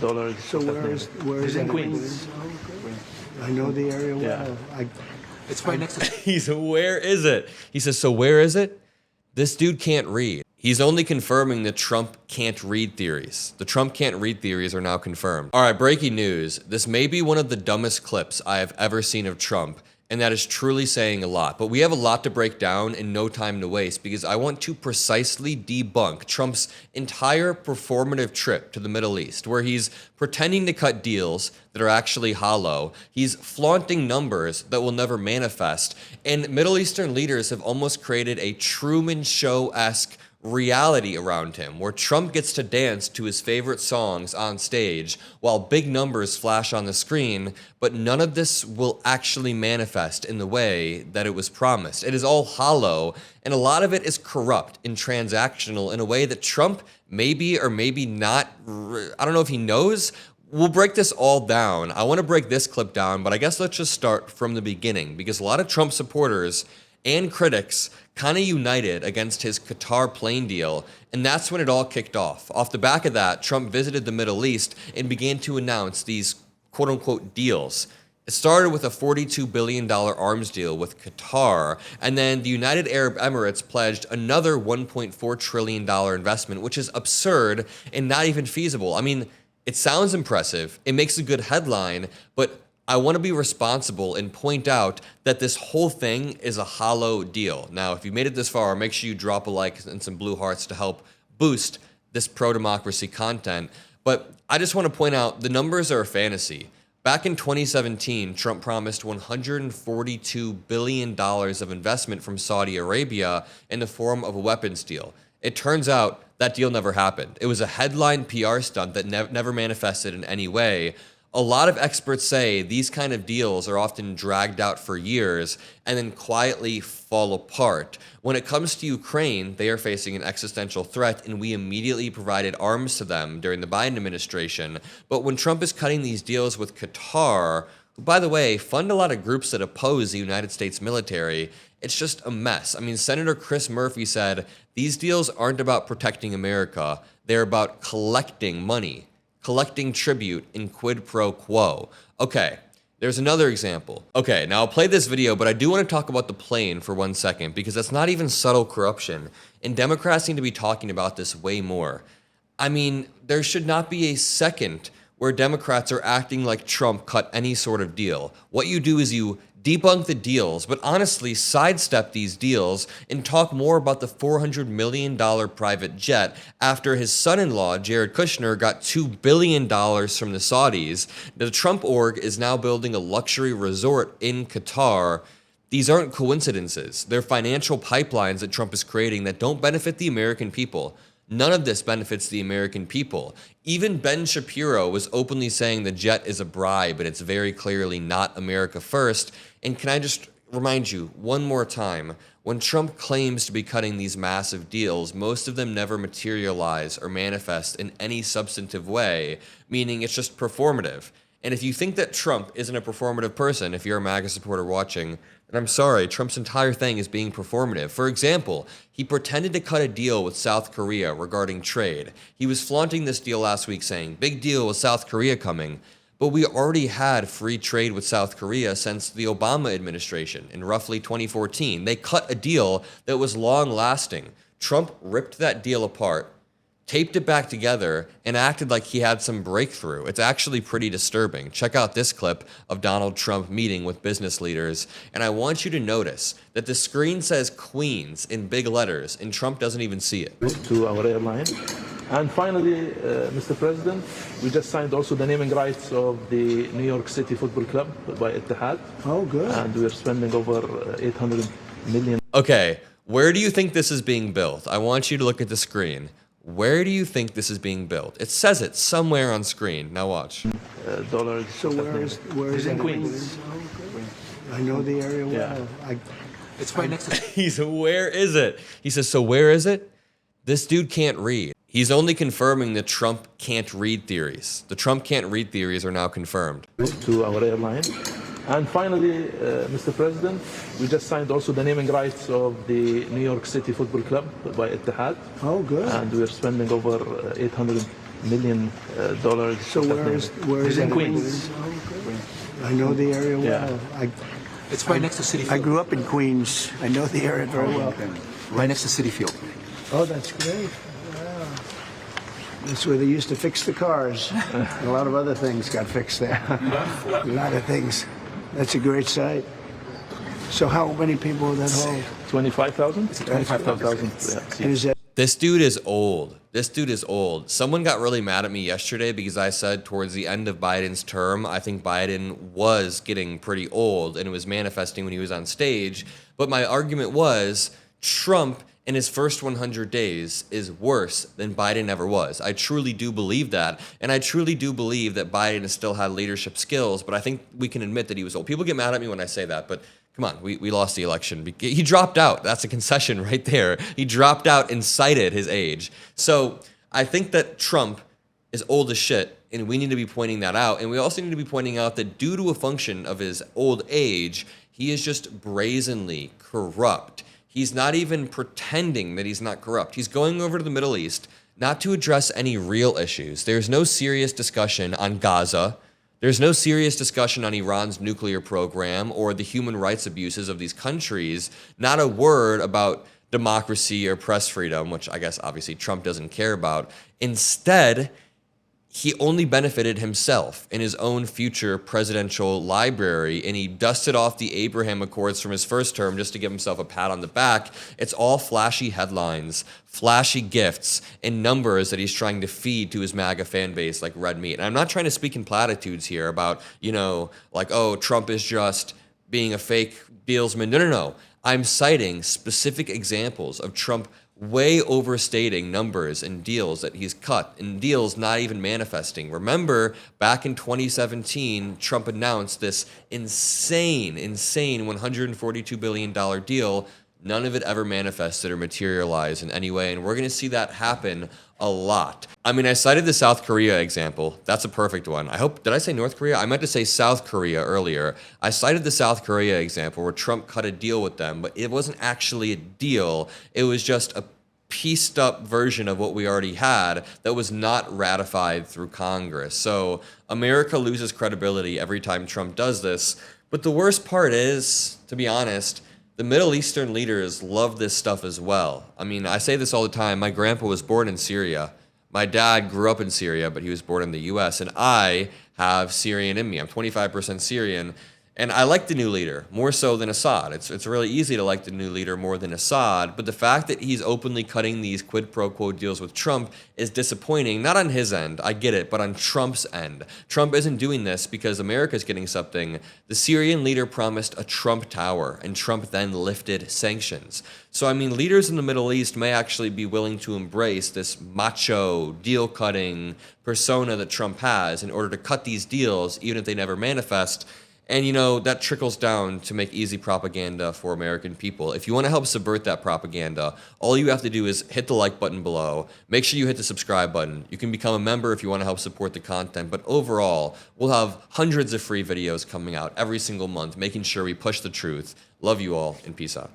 dollars. So where is in that? Queens? I know the area well. It's right next to. He's, where is it? He says, so where is it? This dude can't read. He's only confirming the Trump can't read theories. The Trump can't read theories are now confirmed. All right, breaking news. This may be one of the dumbest clips I have ever seen of Trump, and that is truly saying a lot. But we have a lot to break down and no time to waste because I want to precisely debunk Trump's entire performative trip to the Middle East, where he's pretending to cut deals that are actually hollow. He's flaunting numbers that will never manifest. And Middle Eastern leaders have almost created a Truman Show-esque reality around him, where Trump gets to dance to his favorite songs on stage while big numbers flash on the screen, but none of this will actually manifest in the way that it was promised. It is all hollow, and a lot of it is corrupt and transactional in a way that Trump maybe or maybe not, I don't know if he knows. We'll break this all down. I want to break this clip down, but I guess let's just start from the beginning, because a lot of Trump supporters and critics kind of united against his Qatar plane deal, and that's when it all kicked off. Off the back of that, Trump visited the Middle East and began to announce these quote-unquote deals. It started with a $42 billion arms deal with Qatar, and then the United Arab Emirates pledged another $1.4 trillion investment, which is absurd and not even feasible. I mean, it sounds impressive, it makes a good headline, but I want to be responsible and point out that this whole thing is a hollow deal. Now, if you made it this far, make sure you drop a like and some blue hearts to help boost this pro-democracy content. But I just want to point out the numbers are a fantasy. Back in 2017, Trump promised $142 billion of investment from Saudi Arabia in the form of a weapons deal. It turns out that deal never happened. It was a headline PR stunt that never manifested in any way. A lot of experts say these kind of deals are often dragged out for years and then quietly fall apart. When it comes to Ukraine, they are facing an existential threat, and we immediately provided arms to them during the Biden administration. But when Trump is cutting these deals with Qatar, who, by the way, fund a lot of groups that oppose the United States military, it's just a mess. I mean, Senator Chris Murphy said, these deals aren't about protecting America, they're about collecting money. Collecting tribute in quid pro quo. Okay, there's another example. Okay, now I'll play this video, but I do want to talk about the plane for 1 second, because that's not even subtle corruption, and Democrats seem to be talking about this way more. I mean, there should not be a second where Democrats are acting like Trump cut any sort of deal. What you do is you debunk the deals, but honestly sidestep these deals and talk more about the $400 million private jet after his son-in-law, Jared Kushner, got $2 billion from the Saudis. The Trump org is now building a luxury resort in Qatar. These aren't coincidences. They're financial pipelines that Trump is creating that don't benefit the American people. None of this benefits the American people. Even Ben Shapiro was openly saying the jet is a bribe, but it's very clearly not America first. And can I just remind you one more time, when Trump claims to be cutting these massive deals, most of them never materialize or manifest in any substantive way, meaning it's just performative. And if you think that Trump isn't a performative person, if you're a MAGA supporter watching, then I'm sorry, Trump's entire thing is being performative. For example, he pretended to cut a deal with South Korea regarding trade. He was flaunting this deal last week saying, big deal with South Korea coming. But we already had free trade with South Korea since the Obama administration in roughly 2014. They cut a deal that was long-lasting. Trump ripped that deal apart, taped it back together, and acted like he had some breakthrough. It's actually pretty disturbing. Check out this clip of Donald Trump meeting with business leaders, and I want you to notice that the screen says Queens in big letters, and Trump doesn't even see it. To our airline. And finally, Mr. President, we just signed also the naming rights of the New York City Football Club by Etihad. Oh, good. And we're spending over 800 million. Okay, where do you think this is being built? I want you to look at the screen. Where do you think this is being built? It says it somewhere on screen. Now watch. Dollars. So where is in that? Queens? I know the area well. It's right next to. He's, where is it? He says, so where is it? This dude can't read. He's only confirming the Trump can't read theories. The Trump can't read theories are now confirmed. To our airline. And finally, Mr. President, we just signed also the naming rights of the New York City Football Club by Etihad. Oh, good. And we're spending over 800 million. So where is It's in that? Queens. I know the area well. It's right next to City I Field. grew up in Queens. I know the area very well. Right next to City Field. Oh, that's great. Wow. That's where they used to fix the cars. And a lot of other things got fixed there. A lot of things. That's a great site. So how many will that hold? 25,000. 25,000. Yeah. And is that This dude is old. This dude is old. Someone got really mad at me yesterday because I said towards the end of Biden's term, I think Biden was getting pretty old and it was manifesting when he was on stage. But my argument was Trump in his first 100 days is worse than Biden ever was. I truly do believe that. And I truly do believe that Biden still had leadership skills, but I think we can admit that he was old. People get mad at me when I say that, but come on, we lost the election. He dropped out. That's a concession right there. He dropped out and cited his age. So I think that Trump is old as shit, and we need to be pointing that out. And we also need to be pointing out that due to a function of his old age, he is just brazenly corrupt. He's not even pretending that he's not corrupt. He's going over to the Middle East not to address any real issues. There's no serious discussion on Gaza. There's no serious discussion on Iran's nuclear program or the human rights abuses of these countries. Not a word about democracy or press freedom, which I guess obviously Trump doesn't care about. Instead, he only benefited himself in his own future presidential library, and he dusted off the Abraham Accords from his first term just to give himself a pat on the back. It's all flashy headlines, flashy gifts, and numbers that he's trying to feed to his MAGA fan base like red meat. And I'm not trying to speak in platitudes here about, like, oh, Trump is just being a fake dealsman. No. I'm citing specific examples of Trump way overstating numbers and deals that he's cut, and deals not even manifesting. Remember, back in 2017, Trump announced this insane $142 billion deal. None of it ever manifested or materialized in any way, and we're going to see that happen a lot. I mean, I cited the South Korea example. That's a perfect one. Did I say North Korea? I meant to say South Korea earlier. I cited the South Korea example where Trump cut a deal with them, but it wasn't actually a deal. It was just a pieced up version of what we already had that was not ratified through Congress. So America loses credibility every time Trump does this. But the worst part is, to be honest, the Middle Eastern leaders love this stuff as well. I mean, I say this all the time. My grandpa was born in Syria. My dad grew up in Syria, but he was born in the US, and I have Syrian in me. I'm 25% Syrian, and I like the new leader more so than Assad. It's really easy to like the new leader more than Assad, but the fact that he's openly cutting these quid pro quo deals with Trump is disappointing, not on his end, I get it, but on Trump's end. Trump isn't doing this because America's getting something. The Syrian leader promised a Trump tower, and Trump then lifted sanctions. So, I mean, leaders in the Middle East may actually be willing to embrace this macho, deal-cutting persona that Trump has in order to cut these deals, even if they never manifest. And, that trickles down to make easy propaganda for American people. If you want to help subvert that propaganda, all you have to do is hit the like button below. Make sure you hit the subscribe button. You can become a member if you want to help support the content. But overall, we'll have hundreds of free videos coming out every single month, making sure we push the truth. Love you all, and peace out.